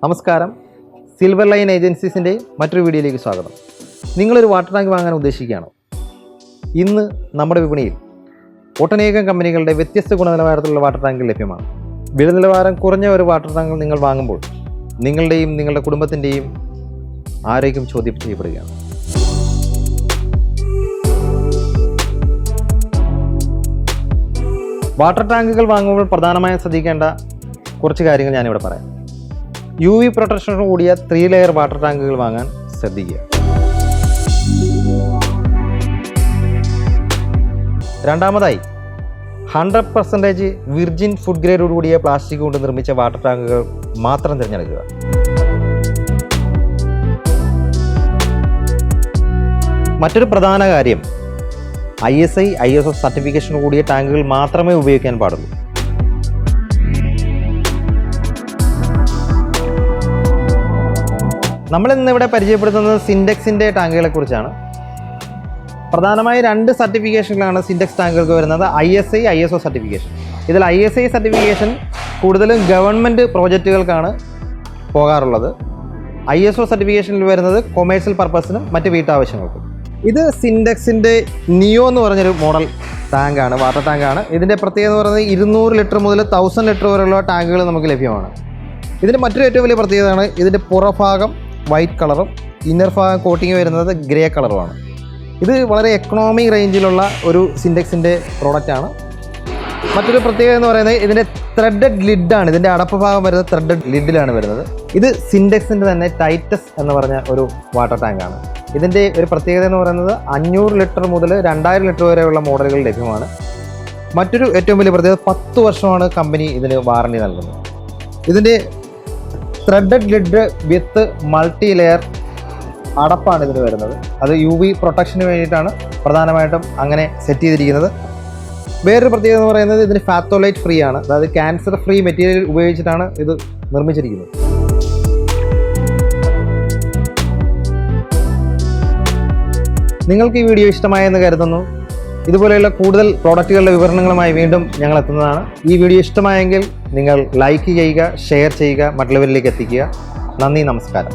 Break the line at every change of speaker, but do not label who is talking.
നമസ്കാരം, silver line ഏജൻസീസിൻ്റെ മറ്റൊരു വീഡിയോയിലേക്ക് സ്വാഗതം. നിങ്ങളൊരു വാട്ടർ ടാങ്ക് വാങ്ങാൻ ഉദ്ദേശിക്കുകയാണോ? ഇന്ന് നമ്മുടെ വിപണിയിൽ ഒട്ടനേകം കമ്പനികളുടെ വ്യത്യസ്ത ഗുണനിലവാരത്തിലുള്ള വാട്ടർ ടാങ്കുകൾ ലഭ്യമാണ്. വില നിലവാരം കുറഞ്ഞ ഒരു വാട്ടർ ടാങ്ക് നിങ്ങൾ വാങ്ങുമ്പോൾ നിങ്ങളുടെയും നിങ്ങളുടെ കുടുംബത്തിൻ്റെയും ആരോഗ്യം ചോദ്യം ചെയ്യപ്പെടുകയാണ്. വാട്ടർ ടാങ്കുകൾ വാങ്ങുമ്പോൾ പ്രധാനമായും ശ്രദ്ധിക്കേണ്ട കുറച്ച് കാര്യങ്ങൾ ഞാനിവിടെ പറയാം. UV പ്രൊട്ടക്ഷനോട് കൂടിയ 3 ലെയർ വാട്ടർ ടാങ്കുകൾ വാങ്ങാൻ ശ്രദ്ധിക്കുക. രണ്ടാമതായി 100% വിർജിൻ ഫുഡ് ഗ്രേഡോട് കൂടിയ പ്ലാസ്റ്റിക് കൊണ്ട് നിർമ്മിച്ച വാട്ടർ ടാങ്കുകൾ മാത്രം തിരഞ്ഞെടുക്കുക. മറ്റൊരു പ്രധാന കാര്യം, ISI ISO സർട്ടിഫിക്കേഷൻ കൂടിയ ടാങ്കുകൾ മാത്രമേ ഉപയോഗിക്കാൻ പാടുള്ളൂ. നമ്മൾ ഇന്നിവിടെ പരിചയപ്പെടുത്തുന്നത് സിൻഡെക്സിൻ്റെ ടാങ്കുകളെ കുറിച്ചാണ്. പ്രധാനമായും 2 സർട്ടിഫിക്കേഷനിലാണ് സിൻഡെക്സ് ടാങ്കുകൾക്ക് വരുന്നത്. ISI ISO certification. ഇതിൽ ISI സർട്ടിഫിക്കേഷൻ കൂടുതലും ഗവൺമെൻറ് പ്രോജക്റ്റുകൾക്കാണ് പോകാറുള്ളത്. ISO സർട്ടിഫിക്കേഷനിൽ വരുന്നത് കൊമേഴ്സ്യൽ പർപ്പസിനും മറ്റ് വീട്ടാവശ്യങ്ങൾക്കും. ഇത് സിൻഡെക്സിൻ്റെ നിയോ എന്ന് പറഞ്ഞൊരു മോഡൽ ടാങ്കാണ്, വാട്ടർ ടാങ്കാണ്. ഇതിൻ്റെ പ്രത്യേകത എന്ന് പറയുന്നത് 200 ലിറ്റർ മുതൽ 1000 ലിറ്റർ വരെയുള്ള ടാങ്കുകൾ നമുക്ക് ലഭ്യമാണ്. ഇതിൻ്റെ മറ്റൊരു ഏറ്റവും വലിയ പ്രത്യേകതയാണ് ഇതിൻ്റെ പുറഭാഗം വൈറ്റ് കളറും ഇന്നർ ഭാഗം കോട്ടിങ് വരുന്നത് ഗ്രേ കളറുമാണ്. ഇത് വളരെ എക്കണോമിക് റേഞ്ചിലുള്ള ഒരു സിൻഡെക്സിൻ്റെ പ്രോഡക്റ്റാണ്. മറ്റൊരു പ്രത്യേകത എന്ന് പറയുന്നത് ഇതിൻ്റെ ത്രെഡഡ് ലിഡാണ്. ഇതിൻ്റെ അടപ്പ് ഭാഗം വരുന്നത് ത്രെഡഡ് ലിഡിലാണ് വരുന്നത്. ഇത് സിൻഡെക്സിൻ്റെ തന്നെ ടൈറ്റസ് എന്ന് പറഞ്ഞ ഒരു വാട്ടർ ടാങ്കാണ്. ഇതിൻ്റെ ഒരു പ്രത്യേകത എന്ന് പറയുന്നത് 500 ലിറ്റർ മുതൽ 2000 ലിറ്റർ വരെയുള്ള മോഡലുകൾ ലഭ്യമാണ്. മറ്റൊരു ഏറ്റവും വലിയ പ്രത്യേകത 10 വർഷമാണ് കമ്പനി ഇതിന് വാറണ്ടി നൽകുന്നത്. ഇതിൻ്റെ threaded lid with multi layer അടപ്പാണ് ഇതിന് വരുന്നത്. അത് UV പ്രൊട്ടക്ഷന് വേണ്ടിയിട്ടാണ് പ്രധാനമായിട്ടും അങ്ങനെ സെറ്റ് ചെയ്തിരിക്കുന്നത്. വേറൊരു പ്രത്യേകത എന്ന് പറയുന്നത് ഇതിന് ഫാത്തോലൈറ്റ് ഫ്രീ ആണ്. അതായത് ക്യാൻസർ ഫ്രീ മെറ്റീരിയൽ ഉപയോഗിച്ചിട്ടാണ് ഇത് നിർമ്മിച്ചിരിക്കുന്നത്. നിങ്ങൾക്ക് ഈ വീഡിയോ ഇഷ്ടമായെന്ന് കരുതുന്നു. ഇതുപോലെയുള്ള കൂടുതൽ പ്രോഡക്റ്റുകളുടെ വിവരണങ്ങളുമായി വീണ്ടും ഞങ്ങൾ എത്തുന്നതാണ്. ഈ വീഡിയോ ഇഷ്ടമായെങ്കിൽ നിങ്ങൾ ലൈക്ക് ചെയ്യുക, ഷെയർ ചെയ്യുക, മറ്റുള്ളവരിലേക്ക് എത്തിക്കുക. നന്ദി, നമസ്കാരം.